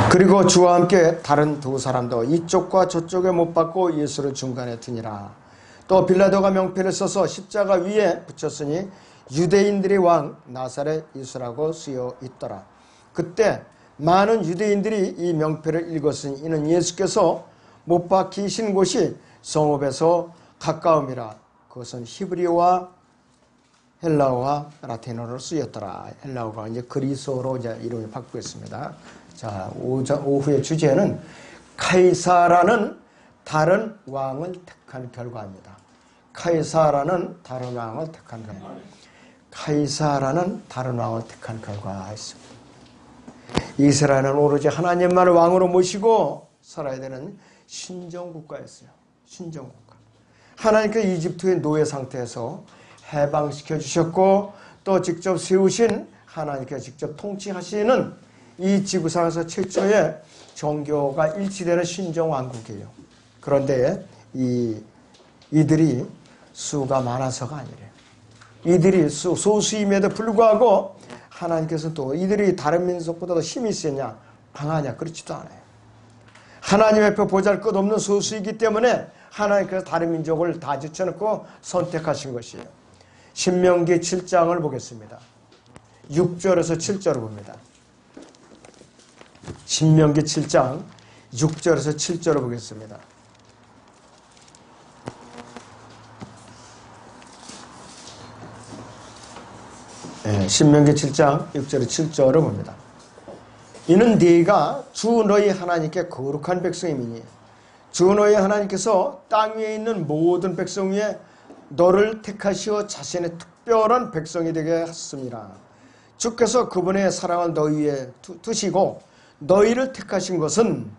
그리고 주와 함께 다른 두 사람도 이쪽과 저쪽에 못 박고 예수를 중간에 두니라. 또 빌라도가 명패를 써서 십자가 위에 붙였으니 유대인들의 왕 나사렛 예수라고 쓰여 있더라. 그때 많은 유대인들이 이 명패를 읽었으니 이는 예수께서 못 박히신 곳이 성읍에서 가까움이라. 그것은 히브리어와 헬라어와 라틴어로 쓰였더라. 헬라어가 이제 그리스어로 이제 이름이 바뀌었습니다. 자, 오후의 주제는 카이사라는 다른 왕을 택한 결과입니다. 카이사라는 다른 왕을 택한 결과. 카이사라는 다른 왕을 택한 결과가 있습니다. 이스라엘은 오로지 하나님만을 왕으로 모시고 살아야 되는 신정국가였어요. 신정국가. 하나님께서 이집트의 노예 상태에서 해방시켜 주셨고 또 직접 세우신 하나님께서 직접 통치하시는 이 지구상에서 최초의 종교가 일치되는 신정왕국이에요. 그런데 이들이 수가 많아서가 아니래요. 이들이 소수임에도 불구하고 하나님께서 또 이들이 다른 민족보다도 힘이 세냐 강하냐 그렇지도 않아요. 하나님 앞에 보잘것없는 소수이기 때문에 하나님께서 다른 민족을 다 제쳐놓고 선택하신 것이에요. 신명기 7장을 보겠습니다. 6절에서 7절을 봅니다. 신명기 7장 6절에서 7절을 보겠습니다. 신명기 7장 6절에서 7절을 봅니다. 이는 네가 주 너희 하나님께 거룩한 백성이니 주 너희 하나님께서 땅 위에 있는 모든 백성 위에 너를 택하시어 자신의 특별한 백성이 되게 하셨습니다. 주께서 그분의 사랑을 너희 위에 두시고 너희를 택하신 것은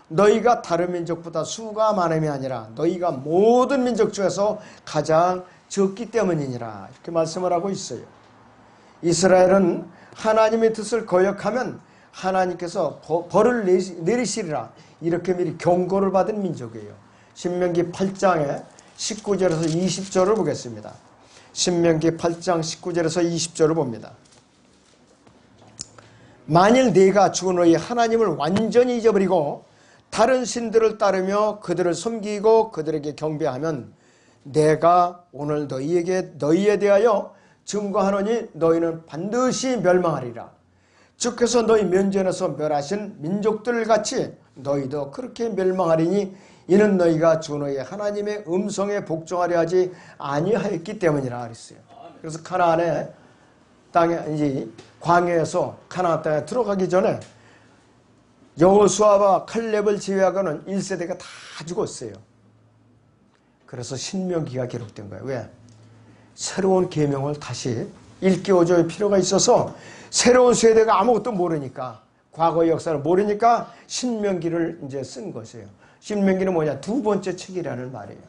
너희가 다른 민족보다 수가 많음이 아니라 너희가 모든 민족 중에서 가장 적기 때문이니라. 이렇게 말씀을 하고 있어요. 이스라엘은 하나님의 뜻을 거역하면 하나님께서 벌을 내리시리라. 이렇게 미리 경고를 받은 민족이에요. 신명기 8장에 19절에서 20절을 보겠습니다. 신명기 8장 19절에서 20절을 봅니다. 만일 네가 주 너희 하나님을 완전히 잊어버리고 다른 신들을 따르며 그들을 섬기고 그들에게 경배하면 내가 오늘 너희에 대하여 증거하노니 너희는 반드시 멸망하리라. 주께서 너희 면전에서 멸하신 민족들 같이 너희도 그렇게 멸망하리니 이는 너희가 주 너희 하나님의 음성에 복종하려 하지 아니하였기 때문이라 그랬어요. 그래서 가나안의 땅에 이제 광야에서 가나안 땅에 들어가기 전에 여호수아와 칼렙을 제외하고는 1세대가 다 죽었어요. 그래서 신명기가 기록된 거예요. 왜? 새로운 계명을 다시 일깨워줄 필요가 있어서 새로운 세대가 아무것도 모르니까 과거의 역사를 모르니까 신명기를 이제 쓴 것이에요. 신명기는 뭐냐? 두 번째 책이라는 말이에요.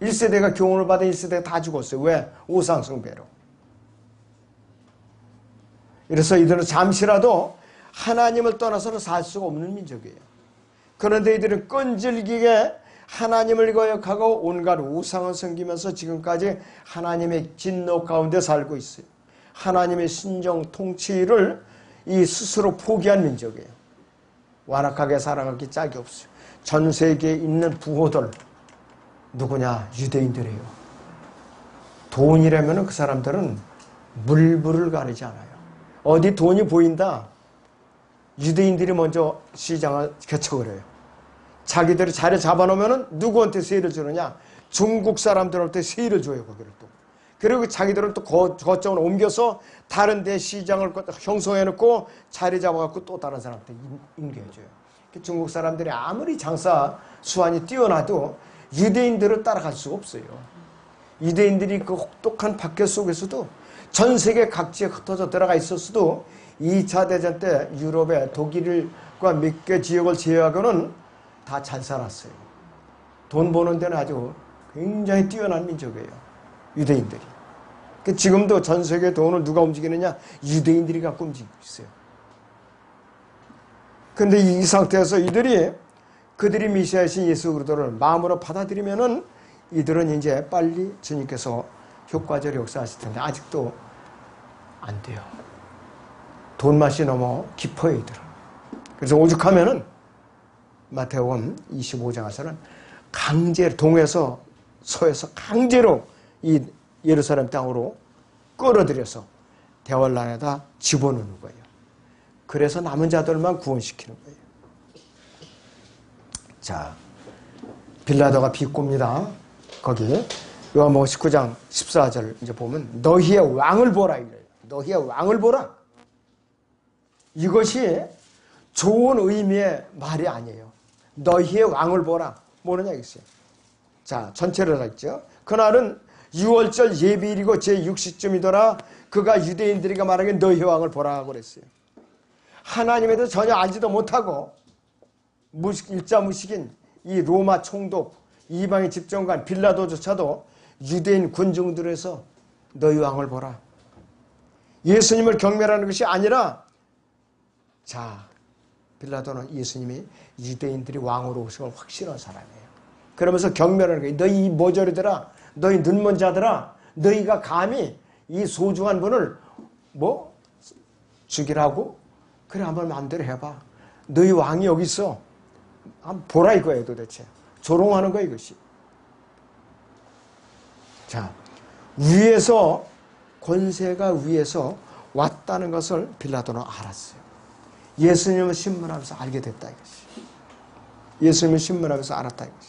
1세대가 교훈을 받은 1세대가 다 죽었어요. 왜? 우상숭배로. 그래서 이들은 잠시라도 하나님을 떠나서는 살 수가 없는 민족이에요. 그런데 이들은 끈질기게 하나님을 거역하고 온갖 우상을 섬기면서 지금까지 하나님의 진노 가운데 살고 있어요. 하나님의 신정 통치를 이 스스로 포기한 민족이에요. 완악하게 살아가기 짝이 없어요. 전 세계에 있는 부호들 누구냐? 유대인들이에요. 돈이라면 그 사람들은 물불을 가리지 않아요. 어디 돈이 보인다? 유대인들이 먼저 시장을 개척을 해요. 자기들이 자리 잡아놓으면 누구한테 세일을 주느냐? 중국 사람들한테 세일을 줘요. 거기를 또. 그리고 자기들은 또 거점을 옮겨서 다른 데 시장을 형성해놓고 자리 잡아갖고 또 다른 사람한테 인계해줘요. 중국 사람들이 아무리 장사 수완이 뛰어나도 유대인들을 따라갈 수가 없어요. 유대인들이 그 혹독한 박해 속에서도 전 세계 각지에 흩어져 들어가 있었어도 2차 대전 때 유럽의 독일과 몇 개 지역을 제외하고는 다 잘 살았어요. 돈 버는 데는 아주 굉장히 뛰어난 민족이에요. 유대인들이. 지금도 전 세계 돈을 누가 움직이느냐? 유대인들이 갖고 움직이고 있어요. 근데 이 상태에서 그들이 메시아이신 예수 그리스도를 마음으로 받아들이면은 이들은 이제 빨리 주님께서 효과적으로 역사하실 텐데 아직도 안 돼요. 돈 맛이 너무 깊어요, 이들은. 그래서 오죽하면은 마태복음 25장에서는 강제로 동에서 서에서 강제로 이 예루살렘 땅으로 끌어들여서 대환란에다 집어넣는 거예요. 그래서 남은 자들만 구원시키는 거예요. 자, 빌라도가 비꼬입니다. 거기 요한복음 19장 14절 이제 보면 너희의 왕을 보라 이래요. 너희의 왕을 보라. 이것이 좋은 의미의 말이 아니에요. 너희의 왕을 보라. 뭐느냐 이겠어요. 자, 전체를 했죠. 그날은 6월절 예비일이고 제6시쯤이더라. 그가 유대인들에게 말하기에 너희의 왕을 보라고 그랬어요. 하나님에 대해서 전혀 알지도 못하고 일자무식인 이 로마 총독, 이방의 집정관 빌라도조차도 유대인 군중들에서 너희 왕을 보라. 예수님을 경멸하는 것이 아니라, 자, 빌라도는 예수님이 유대인들이 왕으로 오신 걸 확신한 사람이에요. 그러면서 경멸하는 거예요. 너희 이 모조리들아, 너희 눈먼 자들아, 너희가 감히 이 소중한 분을 뭐 죽이라고? 그래, 한번 마음대로 해봐. 너희 왕이 여기 있어. 한번 보라 이거예요, 도대체. 조롱하는 거예요, 이것이. 자, 위에서, 권세가 위에서 왔다는 것을 빌라도는 알았어요. 예수님을 신문하면서 알게 됐다, 이것이. 예수님을 신문하면서 알았다, 이것이.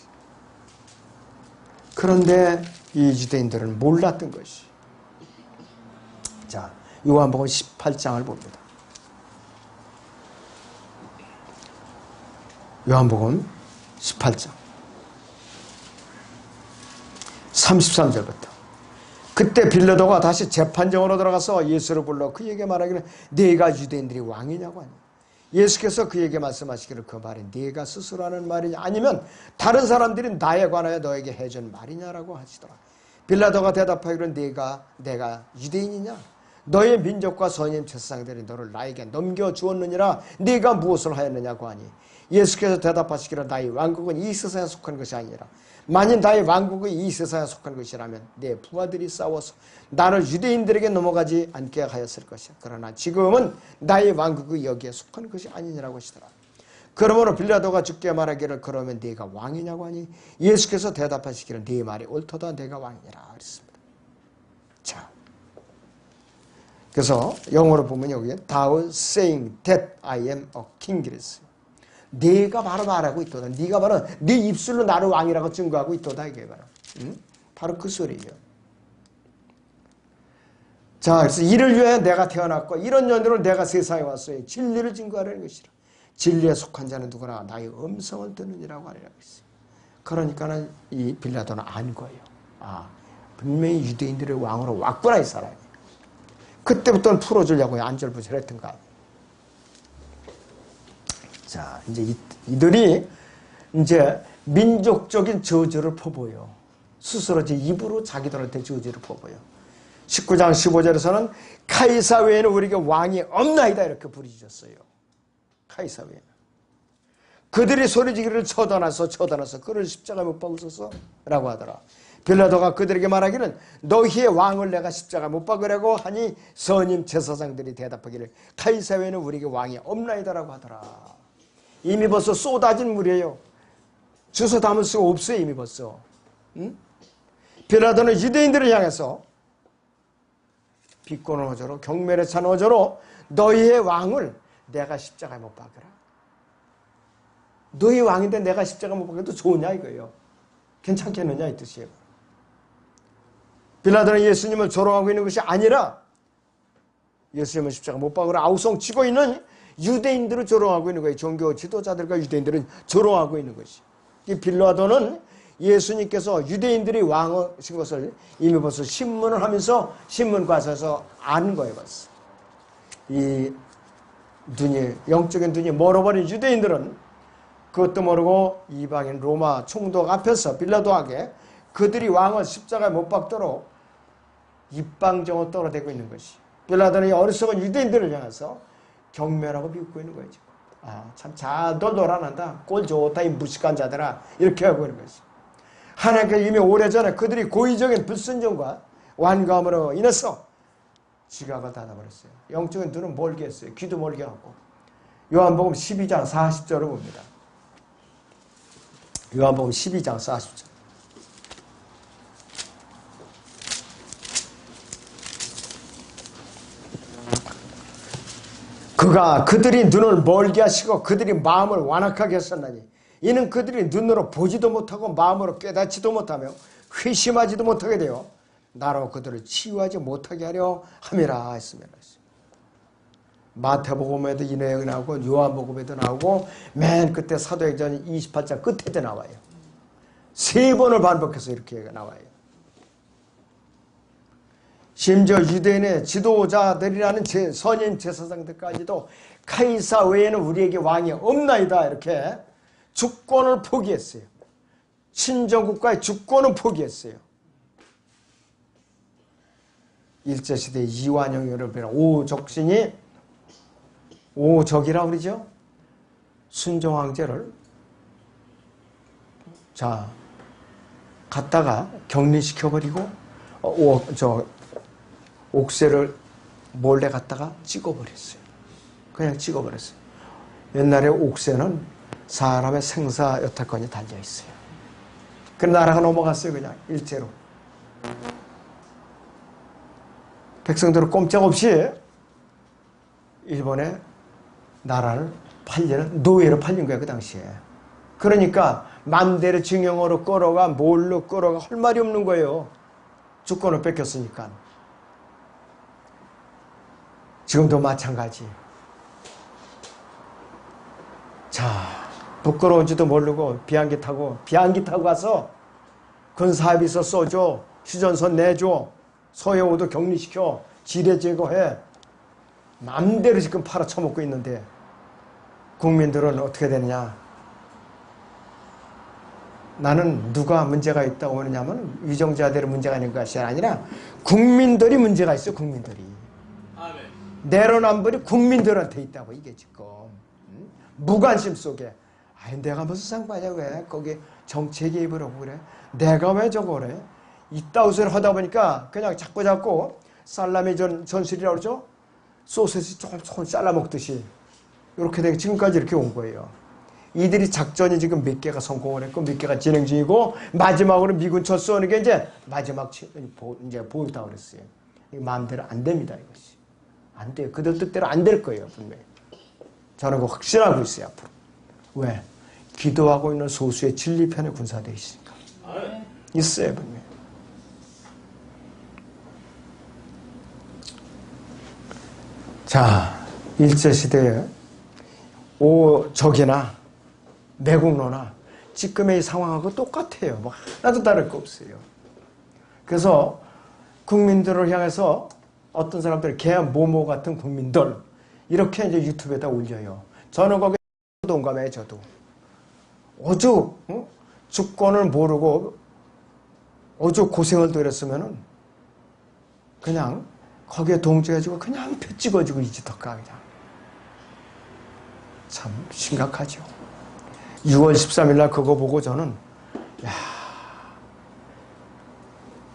그런데 이 유대인들은 몰랐던 것이. 자, 요한복음 18장을 봅니다. 요한복음 18장 33절부터. 그때 빌라도가 다시 재판정으로 들어가서 예수를 불러 그에게 말하기를 네가 유대인들이 왕이냐고 하니, 예수께서 그에게 말씀하시기를 그 말이 네가 스스로 하는 말이냐 아니면 다른 사람들이 나에 관하여 너에게 해준 말이냐라고 하시더라. 빌라도가 대답하기를 내가 유대인이냐? 너의 민족과 선임 제사장들이 너를 나에게 넘겨주었느니라. 네가 무엇을 하였느냐고 하니, 예수께서 대답하시기를 나의 왕국은 이 세상에 속한 것이 아니라 만일 나의 왕국이 이 세상에 속한 것이라면 내 부하들이 싸워서 나를 유대인들에게 넘어가지 않게 하였을 것이야. 그러나 지금은 나의 왕국이 여기에 속한 것이 아니냐라고 하시더라. 그러므로 빌라도가 죽게 말하기를 그러면 네가 왕이냐고 하니, 예수께서 대답하시기를 네 말이 옳도다. 내가 왕이라 그랬습니다. 자, 그래서 영어로 보면 여기에 Thou saying that I am a king 그랬어요. 네가 바로 말하고 있도다. 네가 바로 네 입술로 나를 왕이라고 증거하고 있도다. 이게 바로 바로 그 소리예요. 자, 그래서 이를 위해 내가 태어났고 이런 연유로 내가 세상에 왔어요. 진리를 증거하려는 것이라. 진리에 속한 자는 누구나 나의 음성을 듣느니라고 하리라고 했어요. 그러니까는 이 빌라도는 안 거예요. 아, 분명히 유대인들의 왕으로 왔구나 이 사람이. 그때부터는 풀어주려고 안절부절했던 거 아니에요. 자, 이제 이들이 이제 민족적인 저주를 퍼부어요. 스스로 제 입으로 자기들한테 저주를 퍼부어요. 19장 15절에서는 카이사 외에는 우리에게 왕이 없나이다 이렇게 부르짖었어요. 카이사 외에는. 그들이 소리지기를 처단해서 그를 십자가에 못 박으소서 라고 하더라. 빌라도가 그들에게 말하기는 너희의 왕을 내가 십자가에 못 박으려고 하니 선임 제사장들이 대답하기를 카이사 외에는 우리에게 왕이 없나이다라고 하더라. 이미 벌써 쏟아진 물이에요. 주워 담을 수가 없어요. 이미 벌써. 응? 빌라도는 유대인들을 향해서 비꼬는 어조로, 경멸에 찬 어조로 너희의 왕을 내가 십자가에 못 박으라. 너희 왕인데 내가 십자가에 못 박아도 좋으냐 이거예요. 괜찮겠느냐 이 뜻이에요. 빌라도는 예수님을 조롱하고 있는 것이 아니라 예수님을 십자가 못 박으라 아우성치고 있는 유대인들을 조롱하고 있는 거예요. 종교 지도자들과 유대인들은 조롱하고 있는 것이. 이 빌라도는 예수님께서 유대인들이 왕이신 것을 이미 벌써 신문을 하면서 신문과서에서 아는 거예요. 벌써. 이 눈이, 영적인 눈이 멀어버린 유대인들은 그것도 모르고 이방인 로마 총독 앞에서 빌라도에게 그들이 왕을 십자가에 못 박도록 입방정을 떨어대고 있는 것이. 빌라도는 어리석은 유대인들을 향해서 경멸하고 비웃고 있는 거예요. 지금. 아, 참 잘 놀아난다. 꼴 좋다 이 무식한 자들아. 이렇게 하고 있는 것이. 하나님께서 이미 오래전에 그들이 고의적인 불순종과 완감으로 인해서 지각을 닫아버렸어요. 영적인 눈은 멀게 했어요. 귀도 멀게 하고. 요한복음 12장 40절을 봅니다. 요한복음 12장 40절. 그가 그들이 눈을 멀게 하시고 그들이 마음을 완악하게 했었나니 이는 그들이 눈으로 보지도 못하고 마음으로 깨닫지도 못하며 회심하지도 못하게 되어 나로 그들을 치유하지 못하게 하려 함이라 했습니다. 마태복음에도 이 내용이 나오고 요한복음에도 나오고 맨 끝에 사도행전 28장 끝에도 나와요. 3번을 반복해서 이렇게 나와요. 심지어 유대인의 지도자들이라는 선임 제사장들까지도 카이사 외에는 우리에게 왕이 없나이다 이렇게 주권을 포기했어요. 친정국가의 주권을 포기했어요. 일제시대 이완용을 비롯한 오적신이 오적이라고 그러죠. 순종황제를 갖다가 격리시켜버리고 옥새를 몰래 갖다가 찍어버렸어요. 그냥 찍어버렸어요. 옛날에 옥새는 사람의 생사 여탈권이 달려있어요. 그 나라가 넘어갔어요. 그냥 일제로. 백성들은 꼼짝없이 일본의 나라를 노예로 팔린 거야 그 당시에. 그러니까 맘대로 징용으로 끌어가 뭘로 끌어가 할 말이 없는 거예요. 주권을 뺏겼으니까. 지금도 마찬가지. 부끄러운지도 모르고 비행기 타고 가서 군사합의서 써줘, 휴전선 내줘, 서해오도 격리시켜, 지뢰 제거해. 맘대로 지금 팔아쳐먹고 있는데 국민들은 어떻게 되느냐. 나는 누가 문제가 있다고 하느냐면 위정자들의 문제가 있는 것이 아니라 국민들이 문제가 있어요. 국민들이. 내로남불이 국민들한테 있다고 이게 지금. 무관심 속에 내가 무슨 상관이야 왜 거기 정치에 개입을 하고 그래. 내가 왜 저거 그래. 이따위 소리를 하다 보니까 그냥 자꾸 살라미 전술이라고 그러죠. 소세지 조금 잘라먹듯이 이렇게 되고 지금까지 이렇게 온 거예요. 이들이 작전이 지금 몇 개가 성공을 했고 몇 개가 진행 중이고 마지막으로 미군 철수하는 게 이제 마지막 이제 보였다고 그랬어요. 마음대로 안 됩니다. 이것이. 안 돼요. 그들 뜻대로 안 될 거예요. 분명히. 저는 그거 확신하고 있어요. 앞으로. 왜? 기도하고 있는 소수의 진리편의 군사들이 있으니까. 있어요. 분명히. 일제시대에 오적이나 매국노나 지금의 이 상황하고 똑같아요. 뭐 하나도 다를 거 없어요. 그래서 국민들을 향해서 어떤 사람들 개모모 같은 국민들 이렇게 이제 유튜브에다 올려요. 저는 거기에 동감해요. 저도 오죽 주권을 모르고 오죽 고생을 들였으면은 그냥 거기에 동조해주고 그냥 표 찍어주고 이지덕가 그냥. 참 심각하죠. 6월 13일 날 그거 보고 저는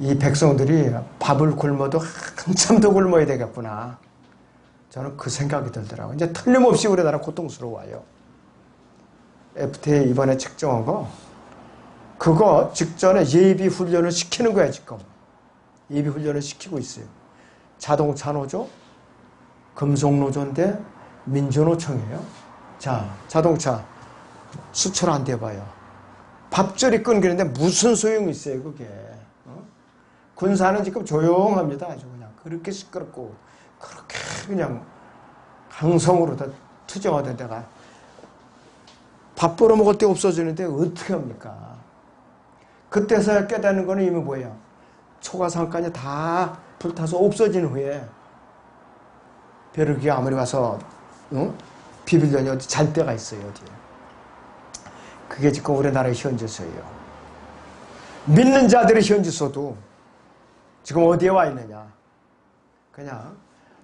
이 백성들이 밥을 굶어도 한참 더 굶어야 되겠구나. 저는 그 생각이 들더라고요. 이제 틀림없이 우리나라 고통스러워요. FTA 이번에 책정한 거 그거 직전에 예비 훈련을 시키는 거야 지금. 예비 훈련을 시키고 있어요. 자동차 노조, 금속 노조인데 민주노총이에요. 자동차 수출 안 돼봐요. 밥줄이 끊기는데 무슨 소용이 있어요 그게. 군사는 지금 조용합니다. 아주 그냥 그렇게 시끄럽고 그렇게 그냥 강성으로 다 투정하던 데가 밥 벌어 먹을 데 없어지는데 어떻게 합니까? 그때서야 깨닫는 거는 이미 뭐예요? 초가상간이 다 불타서 없어진 후에 벼룩이 아무리 와서 비빌려니 어디 잘 데가 있어요. 어디에. 그게 지금 우리나라의 현지서예요. 믿는 자들의 현지서도 지금 어디에 와 있느냐. 그냥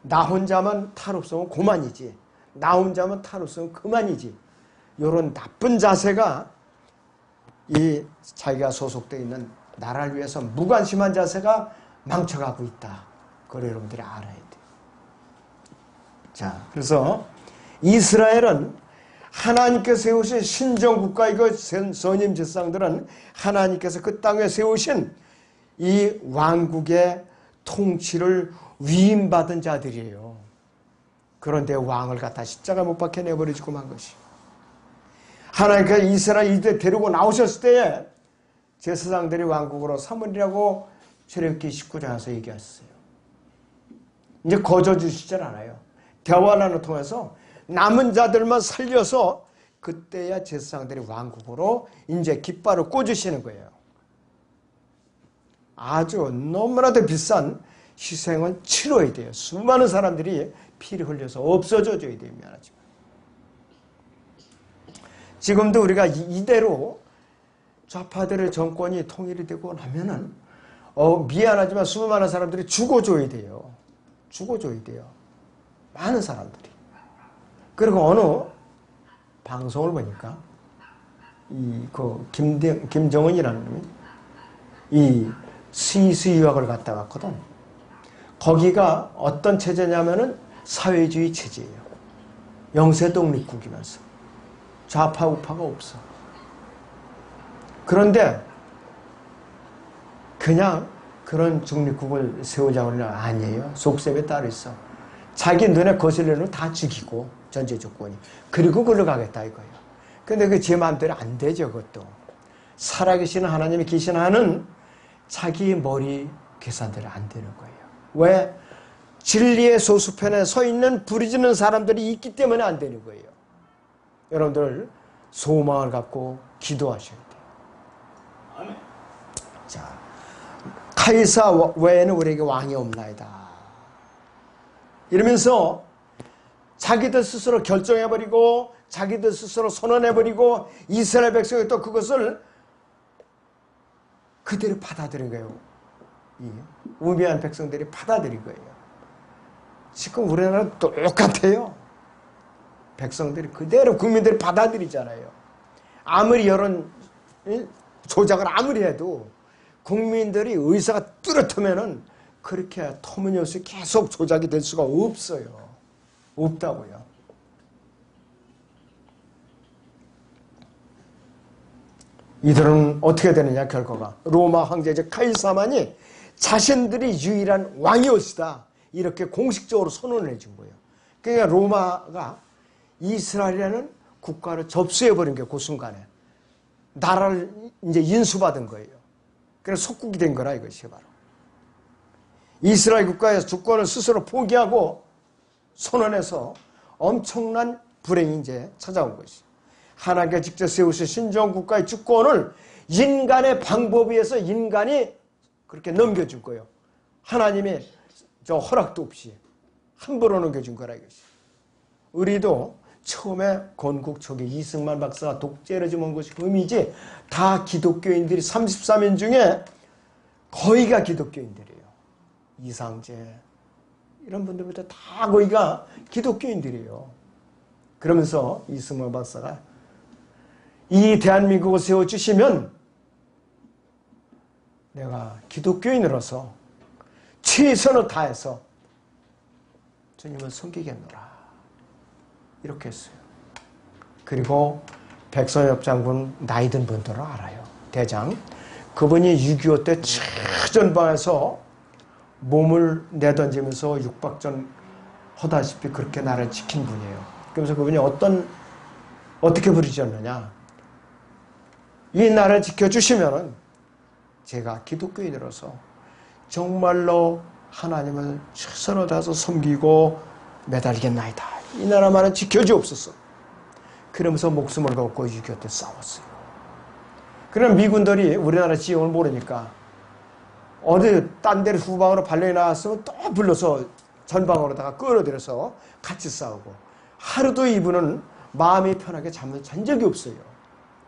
나 혼자만 탈없으면 그만이지. 나 혼자만 탈없으면 그만이지. 이런 나쁜 자세가 이 자기가 소속되어 있는 나라를 위해서 무관심한 자세가 망쳐가고 있다. 그걸 여러분들이 알아야 돼요. 그래서 이스라엘은 하나님께서 세우신 신정국가이고 선임 제사장들은 하나님께서 그 땅에 세우신 이 왕국의 통치를 위임받은 자들이에요. 그런데 왕을 갖다 십자가 못 박혀 내버려주고 만 것이. 하나님께서 이스라엘 이때 데리고 나오셨을 때에 제사장들이 왕국으로 삼으리라고 출애굽기 19장에서 얘기했어요. 이제 거저 주시질 않아요. 대환란을 통해서 남은 자들만 살려서 그때야 제사장들이 왕국으로 이제 깃발을 꽂으시는 거예요. 아주 너무나도 비싼 희생을 치러야 돼요. 수많은 사람들이 피를 흘려서 없어져 줘야 돼요. 미안하지만. 지금도 우리가 이대로 좌파들의 정권이 통일이 되고 나면은 미안하지만 수많은 사람들이 죽어줘야 돼요. 죽어줘야 돼요. 많은 사람들이. 그리고 어느 방송을 보니까 김정은이라는 놈이 이 스위스 유학을 갔다 왔거든. 거기가 어떤 체제냐면은 사회주의 체제예요. 영세 독립국이면서 좌파 우파가 없어. 그런데 그냥 그런 중립국을 세우자고는 아니에요. 속셈에 따로 있어. 자기 눈에 거슬리는 다 죽이고 전제 조건이. 그리고 그걸로 가겠다 이거예요. 근데 그 제 마음대로 안 되죠. 그것도. 살아계시는 하나님이 계시는 자기 머리 계산대로 안 되는 거예요. 왜? 진리의 소수편에 서 있는 부르짖는 사람들이 있기 때문에 안 되는 거예요. 여러분들 소망을 갖고 기도하셔야 돼요. 자, 카이사 외에는 우리에게 왕이 없나이다. 이러면서 자기들 스스로 결정해버리고 자기들 스스로 선언해버리고 이스라엘 백성이 또 그것을 그대로 받아들인 거예요. 이 우매한 백성들이 받아들인 거예요. 지금 우리나라는 똑같아요. 백성들이 그대로 국민들이 받아들이잖아요. 아무리 여론 조작을 아무리 해도 국민들이 의사가 뚜렷하면은 그렇게 터무니없이 계속 조작이 될 수가 없어요. 없다고요. 이들은 어떻게 되느냐 결과가. 로마 황제제 카이사만이 자신들이 유일한 왕이었다. 이렇게 공식적으로 선언을 해준 거예요. 그러니까 로마가 이스라엘이라는 국가를 접수해버린 거예요. 그 순간에. 나라를 이제 인수받은 거예요. 그래서 속국이 된 거라 이것이 바로. 이스라엘 국가에서 주권을 스스로 포기하고 선언해서 엄청난 불행이 이제 찾아온 것이. 하나님께 직접 세우신 신정국가의 주권을 인간의 방법에 의해서 인간이 그렇게 넘겨준 거예요. 하나님의 저 허락도 없이 함부로 넘겨준 거라 이것이. 우리도 처음에 건국 초기 이승만 박사가 독재를 좀 한 것이 의미지 다 기독교인들이 33인 중에 거의가 기독교인들이에요. 이상재 이런 분들부터 다 거의가 기독교인들이에요. 그러면서 이승만 박사가 이 대한민국을 세워주시면 내가 기독교인으로서 최선을 다해서 주님을 섬기겠노라. 이렇게 했어요. 그리고 백선엽 장군 나이 든 분들은 알아요. 대장. 그분이 6.25 때 최전방에서 몸을 내던지면서 육박전 하다시피 그렇게 나를 지킨 분이에요. 그러면서 그분이 어떻게 부르셨느냐. 이 나라를 지켜주시면은 제가 기독교인으로서 정말로 하나님을 최선을 다해서 섬기고 매달리겠나이다. 이 나라만은 지켜주옵소서. 그러면서 목숨을 걸고 6.25 때 싸웠어요. 그럼 미군들이 우리나라 지형을 모르니까 어디 딴 데를 후방으로 발령이 나왔으면 또 불러서 전방으로다가 끌어들여서 같이 싸우고 하루도 이분은 마음이 편하게 잠을 잔 적이 없어요.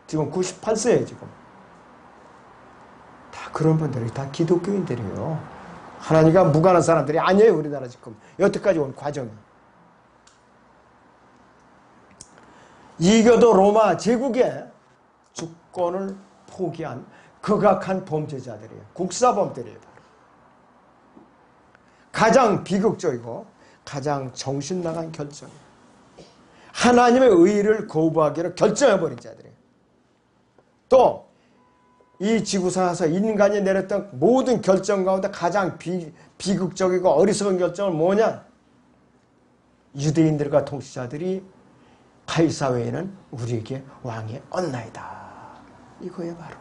지금 98세예요. 지금. 다 그런 분들이 다 기독교인들이에요. 하나님과 무관한 사람들이 아니에요. 우리나라 지금. 여태까지 온 과정이. 이교도 로마 제국의 주권을 포기한 극악한 범죄자들이에요. 국사범들이에요. 바로. 가장 비극적이고 가장 정신나간 결정이에요. 하나님의 의를 거부하기로 결정해버린 자들이에요. 또 이 지구상에서 인간이 내렸던 모든 결정 가운데 가장 비극적이고 어리석은 결정은 뭐냐? 유대인들과 통치자들이 카이사 외에는 우리에게 왕이 없나이다. 이거예요 바로.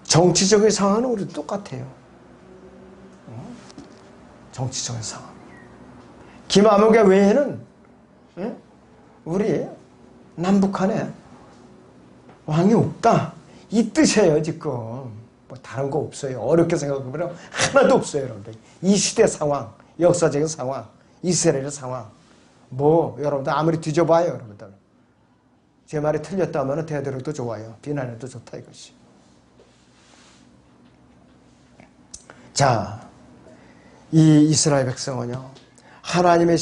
정치적인 상황은 우리도 똑같아요. 정치적인 상황. 김아무개 외에는 우리 남북한에 왕이 없다. 이 뜻이에요 지금. 뭐 다른 거 없어요. 어렵게 생각하면 하나도 없어요 여러분들. 이 시대 상황, 역사적인 상황, 이스라엘의 상황. 뭐 여러분들 아무리 뒤져봐요 여러분들. 제 말이 틀렸다면 대대로도 좋아요. 비난해도 좋다 이것이. 자, 이 이스라엘 백성은요. 하나님의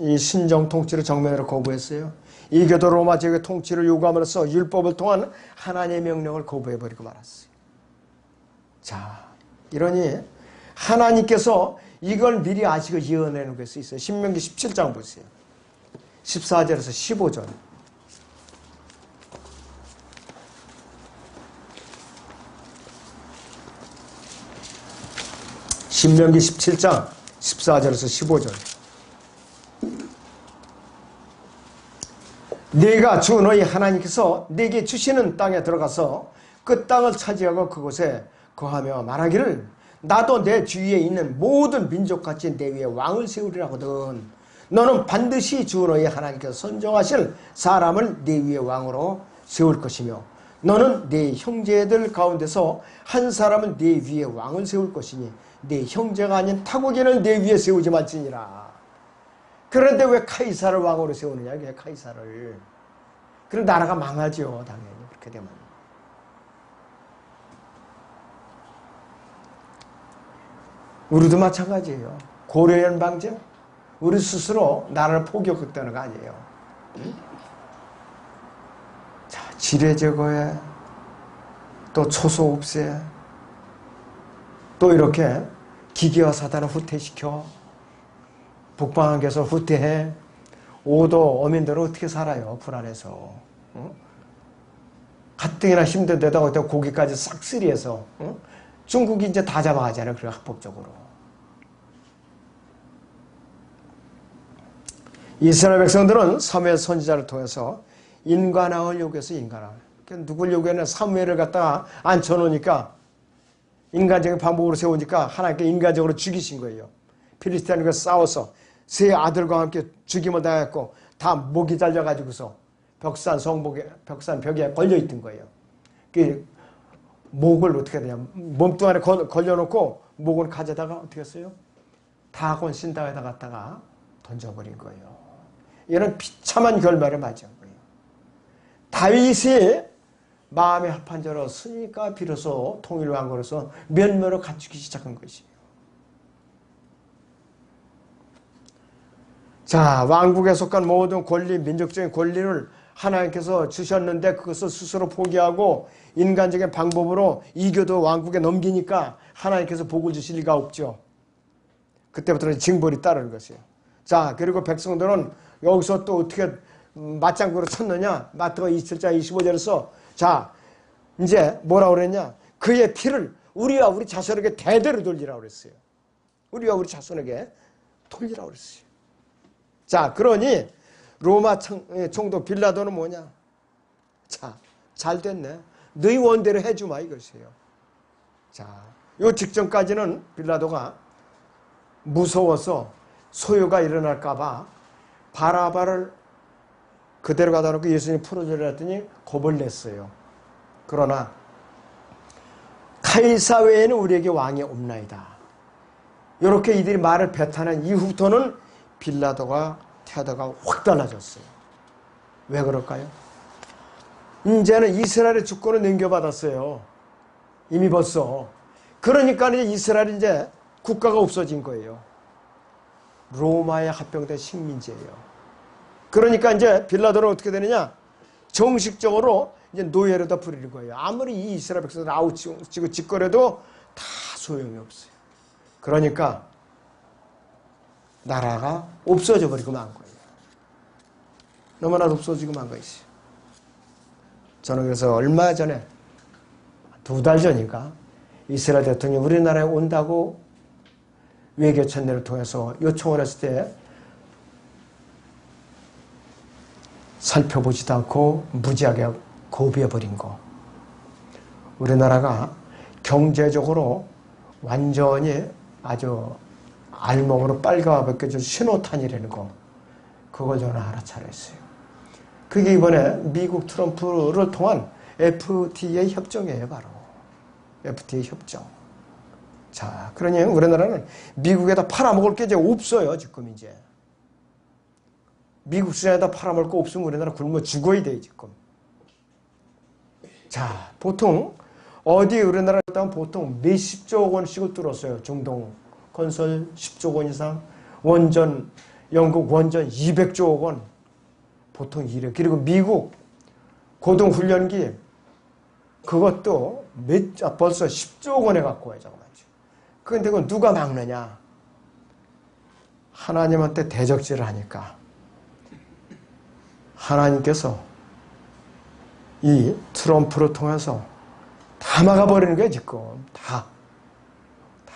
이 신정 통치를 정면으로 거부했어요. 이교도 로마 제국의 통치를 요구함으로써 율법을 통한 하나님의 명령을 거부해버리고 말았어요. 자, 이러니 하나님께서 이걸 미리 아시고 예언해 놓은 것이 있어요. 신명기 17장 보세요. 14절에서 15절. 신명기 17장 14절에서 15절. 네가 주 너희 하나님께서 네게 주시는 땅에 들어가서 그 땅을 차지하고 그곳에 거하며 말하기를 나도 내 주위에 있는 모든 민족같이 내 위에 왕을 세우리라 하거든. 너는 반드시 주 너희 하나님께서 선정하실 사람을 네 위에 왕으로 세울 것이며 너는 네 형제들 가운데서 한 사람은 네 위에 왕을 세울 것이니 네 형제가 아닌 타국인을 내 위에 세우지 말지니라. 그런데 왜 카이사를 왕으로 세우느냐? 그게 카이사를. 그럼 나라가 망하죠. 당연히 그렇게 되면. 우리도 마찬가지예요. 고려연방제. 우리 스스로 나라를 포기했다는 거 아니에요. 자, 지뢰 제거에 또 초소 흡수에 또 이렇게 기계와 사단을 후퇴시켜 북방한계에서 후퇴해. 오도 어민들은 어떻게 살아요? 불안해서. 가뜩이나 힘든데다가 고기까지 싹쓸이해서 중국이 이제 다 잡아가잖아요. 그래 합법적으로. 이스라엘 백성들은 사무엘 선지자를 통해서 인간왕을 요구해서 인간왕. 누굴 요구했냐? 사무엘을 갖다가 앉혀놓으니까 인간적인 방법으로 세우니까 하나님께 인간적으로 죽이신 거예요. 필리스티인과 싸워서 세 아들과 함께 죽임을 당했고 다 목이 잘려가지고서 벽산 벽에 걸려있던 거예요. 그 목을 어떻게 되냐. 몸뚱아리에 걸려놓고 목을 가져다가 어떻게 했어요? 다곤 신당에다 갖다가 던져버린 거예요. 이런 비참한 결말을 맞이한 거예요. 다윗이 마음의 합한 자로 쓰니까 비로소 통일왕으로서 면면을 갖추기 시작한 것이에요. 자, 왕국에 속한 모든 권리, 민족적인 권리를 하나님께서 주셨는데 그것을 스스로 포기하고 인간적인 방법으로 이교도 왕국에 넘기니까 하나님께서 복을 주실 리가 없죠. 그때부터는 징벌이 따르는 것이에요. 자, 그리고 백성들은 여기서 또 어떻게 맞장구로 쳤느냐? 마태가 27장 25절에서 자, 이제 뭐라고 그랬냐? 그의 피를 우리와 우리 자손에게 대대로 돌리라고 그랬어요. 우리와 우리 자손에게 돌리라고 그랬어요. 자, 그러니 로마 총독 빌라도는 뭐냐? 자, 잘 됐네. 너희 원대로 해주마 이것이에요. 자, 요 직전까지는 빌라도가 무서워서 소요가 일어날까봐 바라바를 그대로 가다 놓고 예수님 풀어주려 했더니 겁을 냈어요. 그러나 카이사 외에는 우리에게 왕이 없나이다. 이렇게 이들이 말을 배타낸 이후부터는 빌라도가 태도가 확 달라졌어요. 왜 그럴까요? 이제는 이스라엘의 주권을 넘겨받았어요. 이미 벌써. 그러니까 이제 이스라엘이 이제 국가가 없어진 거예요. 로마에 합병된 식민지예요. 그러니까 이제 빌라도는 어떻게 되느냐? 정식적으로 이제 노예로다 부리는 거예요. 아무리 이 이스라엘 백성들 아우치고 짓거려도 다 소용이 없어요. 그러니까 나라가 없어져 버리고 만 거예요. 너무나 없어지고 만 것이죠. 저는 그래서 얼마 전에 2달 전인가 이스라엘 대통령이 우리나라에 온다고 외교 천내를 통해서 요청을 했을 때 살펴보지도 않고 무지하게 고비해버린 거. 우리나라가 경제적으로 완전히 아주 알몸으로 빨가 벗겨진 신호탄이라는 거. 그걸 저는 알아차렸어요. 그게 이번에 미국 트럼프를 통한 FTA 협정이에요, 바로. FTA 협정. 자, 그러니 우리나라는 미국에다 팔아먹을 게 이제 없어요, 지금 이제. 미국 시장에다 팔아먹을 거 없으면 우리나라 굶어 죽어야 돼요, 지금. 자, 보통, 어디 우리나라에 따면 보통 몇십조 원씩을 뚫었어요. 중동 건설 10조 원 이상, 원전, 영국 원전 200조 원. 보통 이래. 그리고 미국 고등훈련기, 그것도 벌써 10조 원에 갖고 와요, 잠깐만요. 그런데 그건 누가 막느냐? 하나님한테 대적질을 하니까. 하나님께서 이 트럼프를 통해서 다 막아버리는 거예요, 지금. 다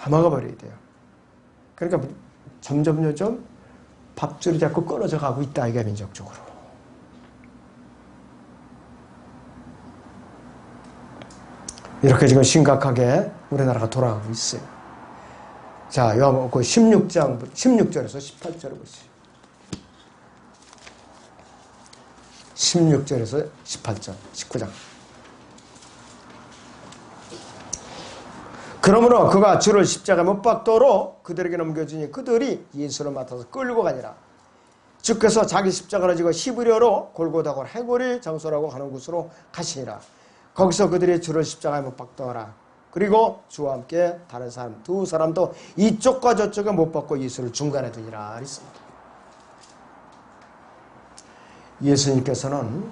막아버려야 돼요. 그러니까 점점 밥줄이 자꾸 끊어져 가고 있다, 이게 민족적으로. 이렇게 지금 심각하게 우리나라가 돌아가고 있어요. 자, 요한복음 16절에서 18절을 보세요. 16절에서 18절, 19장. 그러므로 그가 주를 십자가에 못 박도록 그들에게 넘겨주니 그들이 예수를 맡아서 끌고 가니라. 주께서 자기 십자가를 지고 히브리어로 골고다고 해골이 장소라고 하는 곳으로 가시니라. 거기서 그들이 주를 십자가에 못 박더라. 그리고 주와 함께 다른 사람 두 사람도 이쪽과 저쪽에 못 박고 예수를 중간에 두니라 그랬습니다. 예수님께서는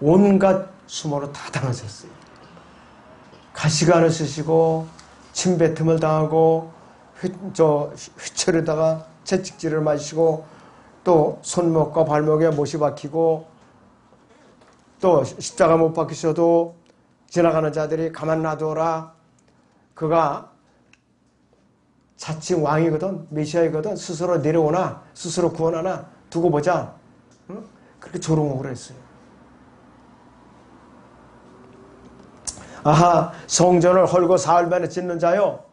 온갖 수모로 다 당하셨어요. 가시관을 쓰시고 침뱉음을 당하고 휘철에다가 채찍질을 마시고 또 손목과 발목에 못이 박히고 또 십자가 못 박히셔도 지나가는 자들이 가만 놔둬라. 그가 자칭 왕이거든, 메시아이거든, 스스로 내려오나 스스로 구원하나 두고 보자. 응? 그렇게 조롱을 했어요. 아하, 성전을 헐고 사흘 만에 짓는 자요.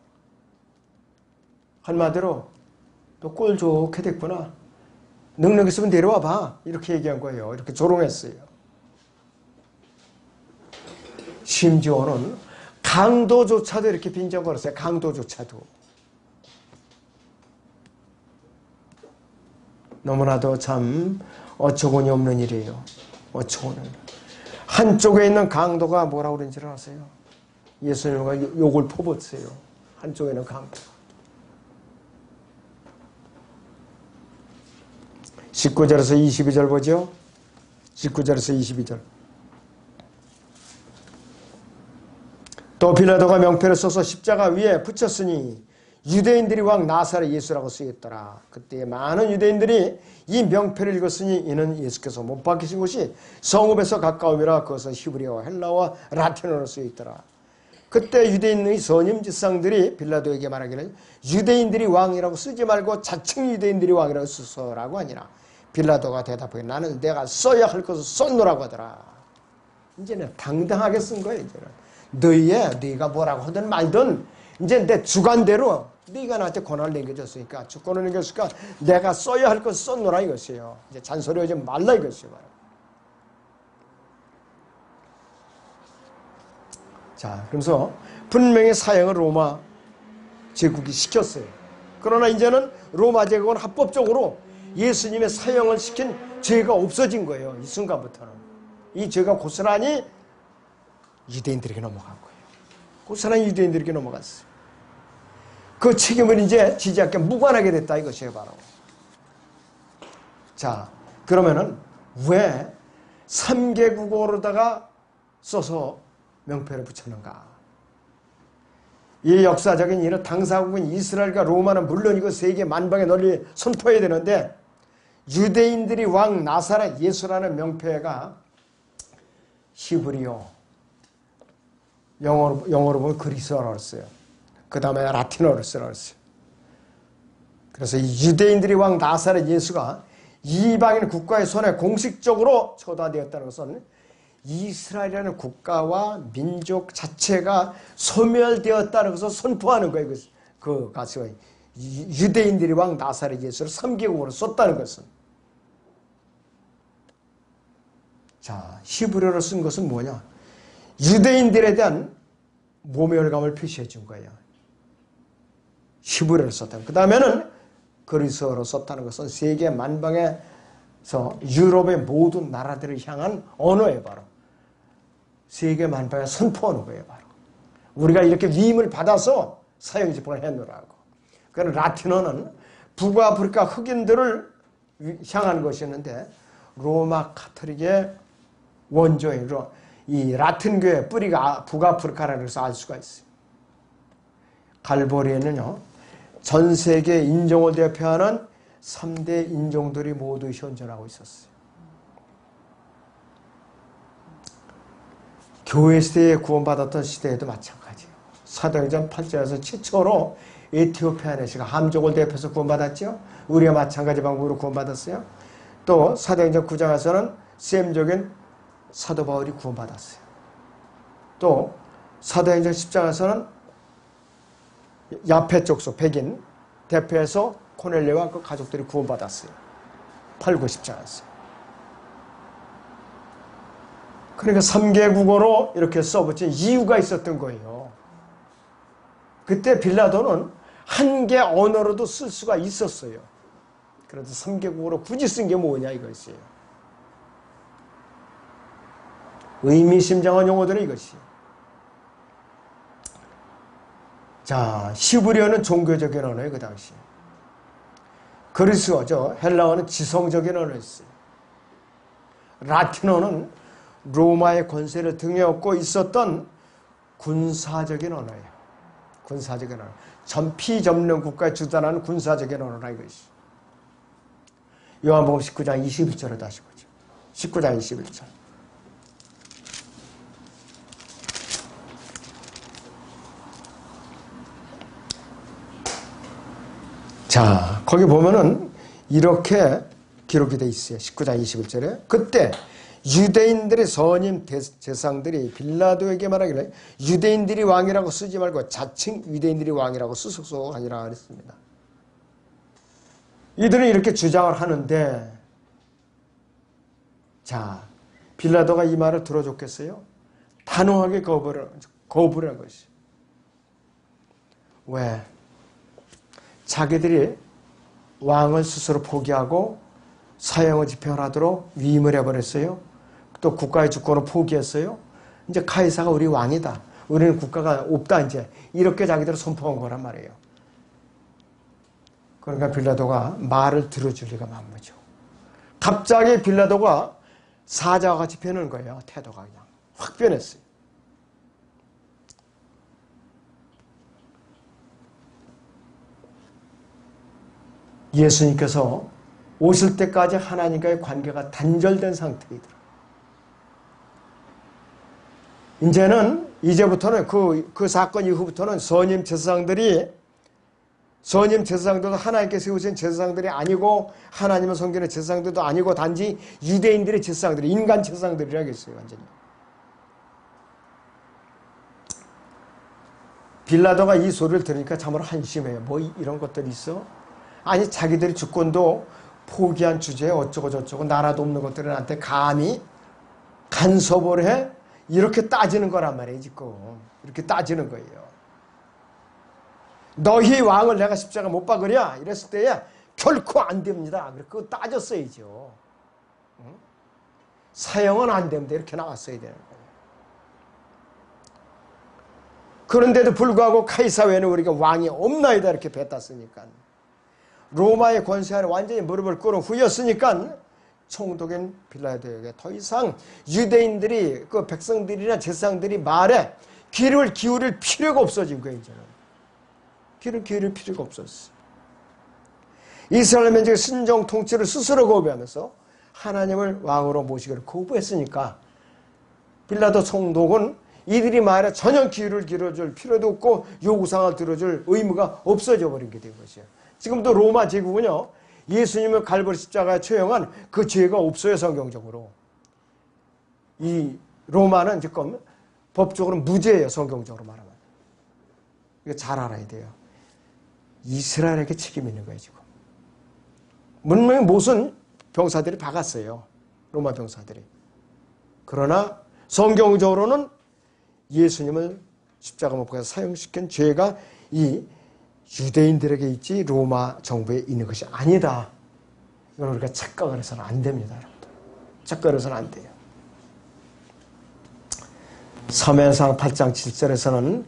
한마디로 또 꼴 좋게 됐구나. 능력 있으면 내려와 봐. 이렇게 얘기한 거예요. 이렇게 조롱했어요. 심지어는 강도조차도 이렇게 빈정거렸어요. 강도조차도. 너무나도 참 어처구니 없는 일이에요. 어처구니. 한쪽에 있는 강도가 뭐라고 그런지를 아세요? 예수님과 욕을 퍼붓어요. 한쪽에 있는 강도가. 19절에서 22절 보죠. 19절에서 22절. 또 빌라도가 명패를 써서 십자가 위에 붙였으니 유대인들이 왕 나사렛 예수라고 쓰였더라. 그때 많은 유대인들이 이 명패를 읽었으니 이는 예수께서 못 박히신 곳이 성읍에서 가까움이라 그것은 히브리어와 헬라어와 라틴어로 쓰여있더라. 그때 유대인의 선임지상들이 빌라도에게 말하기를 유대인들이 왕이라고 쓰지 말고 자칭 유대인들이 왕이라고 쓰소라고 하니라. 빌라도가 대답하기를 나는 내가 써야 할 것을 썼노라고 하더라. 이제는 당당하게 쓴 거예요. 이제는 너희가 뭐라고 하든 말든 이제 내 주관대로 네가 나한테 권한을 남겨줬으니까 주권을 남겼으니까 내가 써야 할 것을 썼노라 이것이에요. 이제 잔소리하지 말라 이것이에요. 자, 그러면서 분명히 사형을 로마 제국이 시켰어요. 그러나 이제는 로마 제국은 합법적으로 예수님의 사형을 시킨 죄가 없어진 거예요. 이 순간부터는. 이 죄가 고스란히 유대인들에게 넘어간 거예요. 고스란히 유대인들에게 넘어갔어요. 그 책임을 이제 지지 않게 무관하게 됐다 이것이에요, 바로. 자, 그러면은 왜 3개국어로다가 써서 명패를 붙였는가? 이 역사적인 일은 당사국인 이스라엘과 로마는 물론이고 세계 만방에 널리 선포해야 되는데 유대인들이 왕 나사렛 예수라는 명패가 히브리어, 영어로 보면 그리스어라고 했어요. 그 다음에 라틴어를 쓰라고 했어요. 그래서 이 유대인들이 왕 나사렛 예수가 이방인 국가의 손에 공식적으로 초대되었다는 것은 이스라엘이라는 국가와 민족 자체가 소멸되었다는 것을 선포하는 거예요. 그 가수가 유대인들이 왕 나사렛 예수를 3개국으로 썼다는 것은. 자, 히브리어로 쓴 것은 뭐냐? 유대인들에 대한 모멸감을 표시해 준 거예요. 히브리어로 썼다. 그 다음에는 그리스어로 썼다는 것은 세계 만방에서 유럽의 모든 나라들을 향한 언어예요. 바로 세계 만방에 선포하는 거예요. 바로 우리가 이렇게 위임을 받아서 사형집행을 해놓으라고. 그런 라틴어는 북아프리카 흑인들을 향한 것이었는데 로마 카톨릭의 원조인 이 라틴교의 뿌리가 북아프리카라는 것을 알 수가 있어요. 갈보리에는요, 전 세계 인종을 대표하는 3대 인종들이 모두 현존하고 있었어요. 교회 시대에 구원받았던 시대에도 마찬가지예요. 사도행전 8장에서 최초로 에티오피아 내시가 함족을 대표해서 구원받았죠. 우리가 마찬가지 방법으로 구원받았어요. 또 사도행전 9장에서는 셈족인 사도 바울이 구원받았어요. 또 사도행전 10장에서는 야페 족속 백인 대표해서 코넬레와 그 가족들이 구원받았어요. 8, 9, 10장에서. 그러니까 3개국어로 이렇게 써붙인 이유가 있었던 거예요. 그때 빌라도는 한 개 언어로도 쓸 수가 있었어요. 그래서 3개국어로 굳이 쓴 게 뭐냐 이것이에요. 의미심장한 용어들은 이것이. 자, 히브리어는 종교적인 언어예요. 그 당시. 그리스어죠. 헬라어는 지성적인 언어였어요. 라틴어는 로마의 권세를 등에 업고 있었던 군사적인 언어예요. 군사적인 언어. 전피 접는 국가에 주둔하는 군사적인 언어라 이것이. 요한복음 19장 21절을 다시 보죠. 19장 21절. 자, 거기 보면은 이렇게 기록이 되어 있어요. 19장 21절에. 그때 유대인들의 선임 제상들이 빌라도에게 말하기를 유대인들이 왕이라고 쓰지 말고 자칭 유대인들이 왕이라고 쓰소서 하니라 그랬습니다. 이들은 이렇게 주장을 하는데, 자, 빌라도가 이 말을 들어줬겠어요? 단호하게 거부를 한 것이. 왜? 자기들이 왕을 스스로 포기하고 사형을 집행하도록 위임을 해버렸어요. 또 국가의 주권을 포기했어요. 이제 카이사가 우리 왕이다. 우리는 국가가 없다. 이제 이렇게 자기들을 선포한 거란 말이에요. 그러니까 빌라도가 말을 들어줄 리가 만무죠. 갑자기 빌라도가 사자와 같이 변하는 거예요. 태도가 그냥 확 변했어요. 예수님께서 오실 때까지 하나님과의 관계가 단절된 상태이더라. 이제부터는 그 사건 이후부터는 선임 제사장들도 하나님께 세우신 제사장들이 아니고 하나님을 섬기는 제사장들도 아니고 단지 유대인들의 제사장들이 인간 제사장들이라겠어요. 완전히. 빌라도가 이 소리를 들으니까 참으로 한심해요. 뭐 이런 것들이 있어? 아니 자기들이 주권도 포기한 주제에 어쩌고 저쩌고 나라도 없는 것들한테 감히 간섭을 해? 이렇게 따지는 거란 말이에요. 지금. 이렇게 따지는 거예요. 너희 왕을 내가 십자가 못 박으랴? 이랬을 때에 결코 안 됩니다. 그거 따졌어야죠. 응? 사형은 안 됩니다. 이렇게 나왔어야 되는 거예요. 그런데도 불구하고 카이사 외에는 우리가 왕이 없나이다 이렇게 뱉었으니까. 로마의 권세 아래 완전히 무릎을 꿇은 후였으니까 총독인 빌라도에게 더 이상 유대인들이 그 백성들이나 제사장들이 말에 귀를 기울일 필요가 없어진 거예요. 이제는. 귀를 기울일 필요가 없었어. 이스라엘 민족의 신정 통치를 스스로 거부하면서 하나님을 왕으로 모시기를 거부했으니까 빌라도 총독은 이들이 말에 전혀 귀를 기울여줄 필요도 없고 요구사항을 들어줄 의무가 없어져 버린 게 된 것이에요. 지금도 로마 제국은요, 예수님을 갈보리 십자가에 처형한 그 죄가 없어요. 성경적으로. 이 로마는 지금 법적으로 무죄예요. 성경적으로 말하면. 이거 잘 알아야 돼요. 이스라엘에게 책임이 있는 거예요. 지금. 분명히 무슨 병사들이 박았어요. 로마 병사들이. 그러나 성경적으로는 예수님을 십자가 못 박아서 사형시킨 죄가 이 유대인들에게 있지 로마 정부에 있는 것이 아니다. 이건 우리가 착각을 해서는 안 됩니다. 여러분들. 착각을 해서는 안 돼요. 사무엘상 8장 7절에서는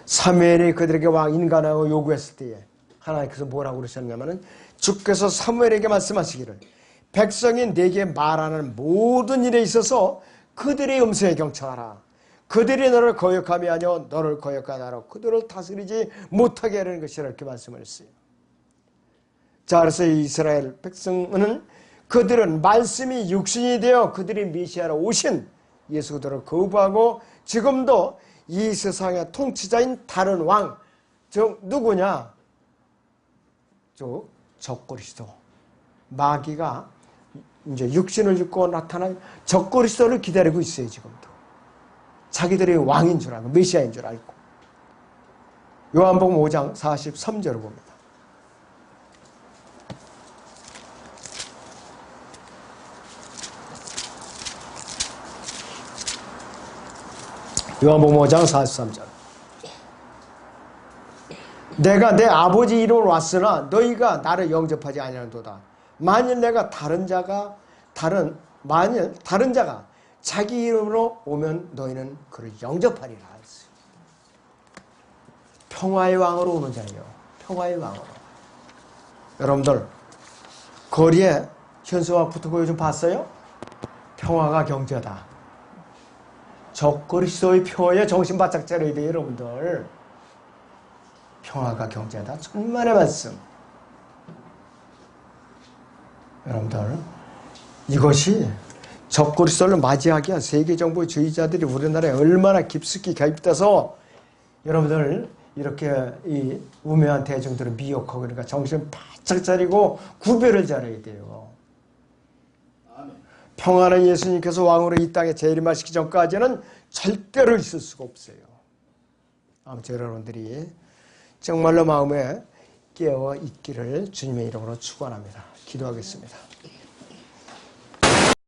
사무엘이 그들에게 왕 인간하고 요구했을 때에 하나님께서 뭐라고 그러셨냐면은 주께서 사무엘에게 말씀하시기를 백성이 내게 말하는 모든 일에 있어서 그들의 음성에 경청하라. 그들이 너를 거역함이 아니오 너를 거역하게 하라. 그들을 다스리지 못하게 하려는 것이라 이렇게 말씀을 했어요. 자, 그래서 이스라엘 백성은 그들은 말씀이 육신이 되어 그들이 메시아로 오신 예수 그들을 거부하고 지금도 이 세상의 통치자인 다른 왕, 즉 누구냐? 적그리스도. 마귀가 이제 육신을 입고 나타난 적그리스도를 기다리고 있어요. 지금도. 자기들이 왕인 줄 알고 메시아인 줄 알고. 요한복음 5장 43절을 봅니다. 요한복음 5장 43절. 내가 내 아버지 이름으로 왔으나 너희가 나를 영접하지 아니하는도다. 만일 내가 다른 자가 자기 이름으로 오면 너희는 그를 영접하리라 했어요. 평화의 왕으로 오는 자예요. 평화의 왕으로. 여러분들 거리에 현수막 붙은 거 요즘 봤어요? 평화가 경제다. 적그리스도의 표에 정신 바짝 차려야 돼요. 여러분들. 평화가 경제다. 천만의 말씀. 여러분들 이것이 적그리스도를 맞이하기 위한 세계정부의 주의자들이 우리나라에 얼마나 깊숙이 가입돼서 여러분들 이렇게 이 우매한 대중들을 미혹하고 그러니까 정신 바짝 차리고 구별을 잘해야 돼요. 평안한 예수님께서 왕으로 이 땅에 재림하시기 전까지는 절대로 있을 수가 없어요. 아무튼 여러분들이 정말로 마음에 깨어 있기를 주님의 이름으로 축원합니다. 기도하겠습니다.